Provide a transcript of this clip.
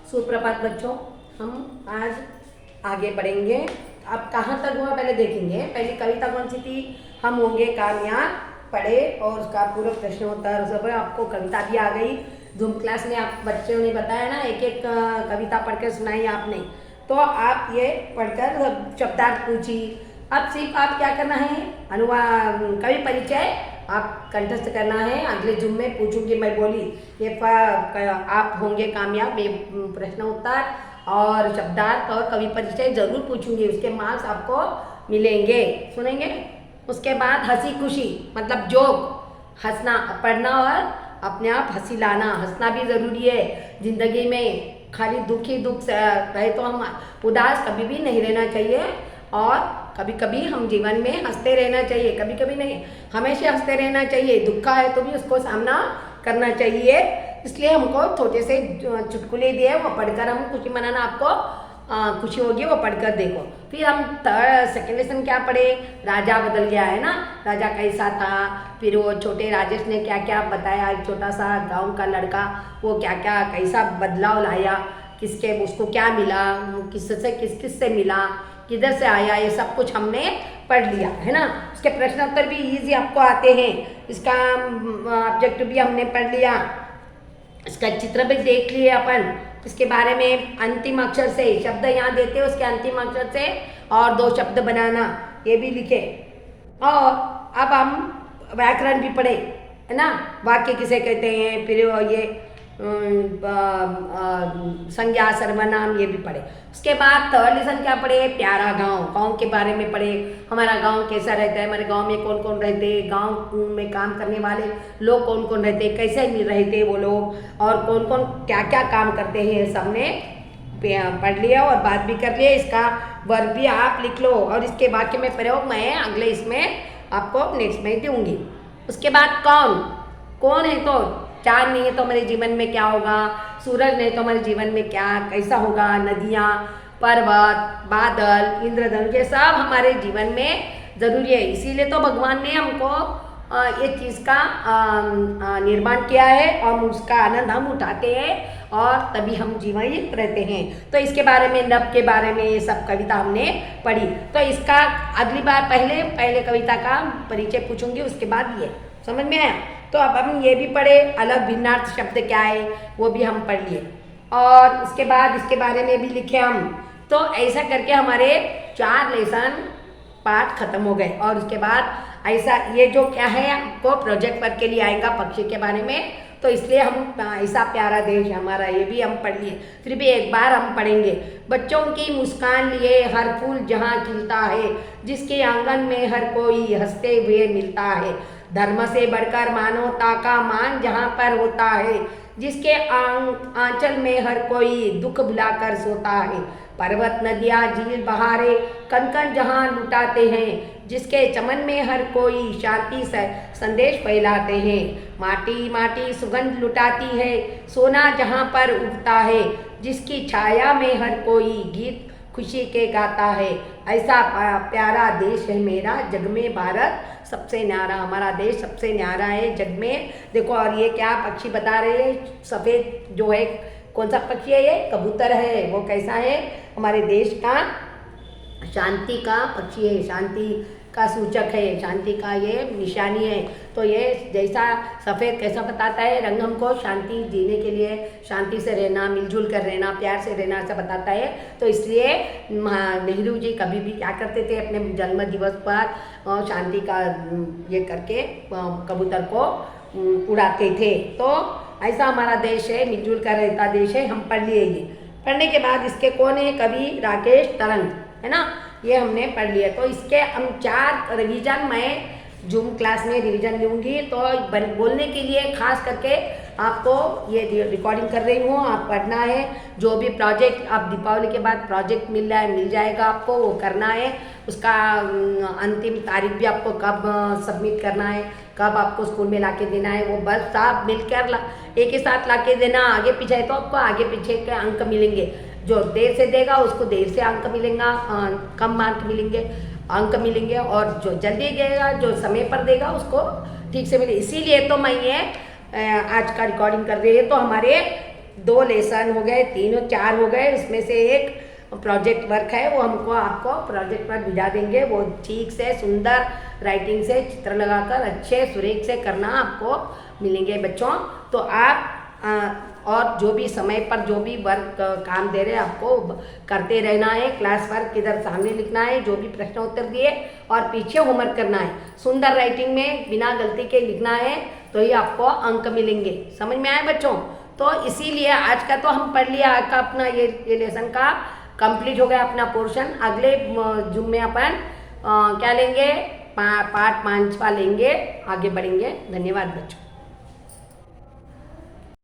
सुप्रभात बच्चों, हम आज आगे बढ़ेंगे। अब कहाँ तक हुआ पहले देखेंगे। पहली कविता कौन सी थी? हम होंगे कामयाब पढ़े, और उसका पूरा प्रश्न उत्तर सब आपको कविता भी आ गई। धूम क्लास में आप बच्चों ने बताया ना, एक एक कविता पढ़कर सुनाई आपने, तो आप ये पढ़कर शब्दार्थ पूछी। अब सिर्फ आप क्या करना है, अनुवाद कवि परिचय आप कंठस्थ करना है। अगले जुम में पूछूंगी मैं, बोली ये आप होंगे कामयाब, ये प्रश्न उत्तर और शब्दार्थ और कवि परिचय जरूर पूछूंगी, उसके मार्क्स आपको मिलेंगे। सुनेंगे। उसके बाद हंसी खुशी मतलब जोक, हंसना, पढ़ना और अपने आप हंसी लाना। हंसना भी ज़रूरी है ज़िंदगी में। खाली दुख ही दुख से रहे तो हम उदास कभी भी नहीं रहना चाहिए, और कभी कभी हम जीवन में हंसते रहना चाहिए। कभी कभी नहीं, हमेशा हंसते रहना चाहिए। दुख है तो भी उसको सामना करना चाहिए। इसलिए हमको छोटे से चुटकुले दिए, वो पढ़कर हम खुशी मनाना, आपको खुशी होगी वो पढ़कर देखो। फिर हम सेकेंड लेसन क्या पढ़े, राजा बदल गया है ना, राजा कैसा था। फिर वो छोटे राजेश ने क्या क्या बताया, एक छोटा सा गाँव का लड़का वो क्या क्या कैसा बदलाव लाया, किसके उसको क्या मिला, किससे किस से मिला, किधर से आया, ये सब कुछ हमने पढ़ लिया है ना। उसके प्रश्न उत्तर भी इजी आपको आते हैं। इसका ऑब्जेक्टिव भी हमने पढ़ लिया, इसका चित्र भी देख लिए अपन। इसके बारे में अंतिम अक्षर से शब्द यहाँ देते हैं, उसके अंतिम अक्षर से और दो शब्द बनाना, ये भी लिखे। और अब हम व्याकरण भी पढ़े है ना, वाक्य किसे कहते हैं, फिर ये संज्ञा सर्वनाम, ये भी पढ़े। उसके बाद थर्ड लेसन क्या पढ़े, प्यारा गांव, गांव के बारे में पढ़े। हमारा गांव कैसा रहता है, हमारे गांव में कौन कौन रहते हैं, गांव में काम करने वाले लोग कौन कौन रहते हैं, कैसे मिल रहते वो लोग, और कौन कौन क्या क्या काम करते हैं, सबने पढ़ लिया और बात भी कर लिया। इसका वर्ग भी आप लिख लो, और इसके वाक्य में प्रयोग मैं अगले इसमें आपको नेक्स्ट में दूंगी। उसके बाद कौन कौन है, तो चांद नहीं है तो हमारे जीवन में क्या होगा, सूरज नहीं तो हमारे जीवन में क्या कैसा होगा, नदियाँ, पर्वत, बादल, इंद्रधनुष, ये सब हमारे जीवन में ज़रूरी है। इसीलिए तो भगवान ने हमको ये चीज़ का निर्माण किया है, और उसका आनंद हम उठाते हैं, और तभी हम जीवित रहते हैं। तो इसके बारे में, नभ के बारे में, ये सब कविता हमने पढ़ी। तो इसका अगली बार पहले कविता का परिचय पूछूंगी, उसके बाद ये समझ में आया। तो अब हम ये भी पढ़े, अलग भिन्नार्थ शब्द क्या है वो भी हम पढ़ लिए, और उसके बाद इसके बारे में भी लिखे हम। तो ऐसा करके हमारे 4 लेसन पाठ खत्म हो गए। और उसके बाद ऐसा ये जो क्या है आपको प्रोजेक्ट वर्क के लिए आएगा पक्षी के बारे में, तो इसलिए हम ऐसा प्यारा देश हमारा, ये भी हम पढ़ लिए। फिर भी एक बार हम पढ़ेंगे। बच्चों की मुस्कान लिए हर फूल जहाँ खिलता है, जिसके आंगन में हर कोई हंसते हुए मिलता है। धर्म से बढ़कर मानवता का मान जहाँ पर होता है, जिसके आंचल में हर कोई दुख भुलाकर सोता है। पर्वत, नदियाँ, झील, बहारे कण कण जहाँ लुटाते हैं, जिसके चमन में हर कोई शांति से संदेश फैलाते हैं। माटी माटी सुगंध लुटाती है, सोना जहाँ पर उगता है, जिसकी छाया में हर कोई गीत खुशी के गाता है। ऐसा प्यारा देश है मेरा, जग में भारत सबसे न्यारा, हमारा देश सबसे न्यारा है जग में। देखो, और ये क्या पक्षी बता रहे हैं, सफ़ेद जो है, कौन सा पक्षी है ये, कबूतर है। वो कैसा है, हमारे देश का शांति का पक्षी है, शांति का सूचक है, शांति का ये निशानी है। तो ये जैसा सफ़ेद कैसा बताता है, रंग हमको शांति जीने के लिए, शांति से रहना, मिलजुल कर रहना, प्यार से रहना, ऐसा बताता है। तो इसलिए नेहरू जी कभी भी क्या करते थे, अपने जन्म दिवस पर शांति का ये करके कबूतर को उड़ाते थे। तो ऐसा हमारा देश है, मिलजुल कर रहता देश है। हम पढ़ लिए ये। पढ़ने के बाद इसके कौन है, कवि राकेश तरंग है ना, ये हमने पढ़ लिया। तो इसके हम 4 रिवीजन मैं जूम क्लास में रिवीजन लूँगी। तो बोलने के लिए खास करके आपको ये रिकॉर्डिंग कर रही हूँ, आप पढ़ना है। जो भी प्रोजेक्ट आप दीपावली के बाद प्रोजेक्ट मिल जाएगा आपको, वो करना है। उसका अंतिम तारीख भी आपको कब सबमिट करना है, कब आपको स्कूल में लाके देना है, वो बस आप मिलकर एक ही साथ लाके देना। आगे पीछे है तो आपको आगे पीछे के अंक मिलेंगे। जो देर से देगा उसको देर से अंक मिलेगा, कम मार्क मिलेंगे, अंक मिलेंगे। और जो जल्दी देगा, जो समय पर देगा, उसको ठीक से मिले। इसीलिए तो मैं ये आज का रिकॉर्डिंग कर रही है। तो हमारे 2 लेसन हो गए, 3 4 हो गए, उसमें से एक प्रोजेक्ट वर्क है, वो हमको आपको प्रोजेक्ट वर्क भिजा देंगे। वो ठीक से सुंदर राइटिंग से चित्र लगाकर अच्छे सुरेख से करना आपको मिलेंगे बच्चों। तो आप और जो भी समय पर जो भी वर्क काम दे रहे हैं आपको करते रहना है। क्लास वर्क इधर सामने लिखना है, जो भी प्रश्न उत्तर दिए, और पीछे होमवर्क करना है। सुंदर राइटिंग में बिना गलती के लिखना है, तो ही आपको अंक मिलेंगे। समझ में आए बच्चों? तो इसीलिए आज का तो हम पढ़ लिया, आज का अपना ये लेसन का कंप्लीट हो गया अपना पोर्शन। अगले जूम में अपन क्या लेंगे? पार्ट 5 लेंगे, आगे बढ़ेंगे। धन्यवाद बच्चों।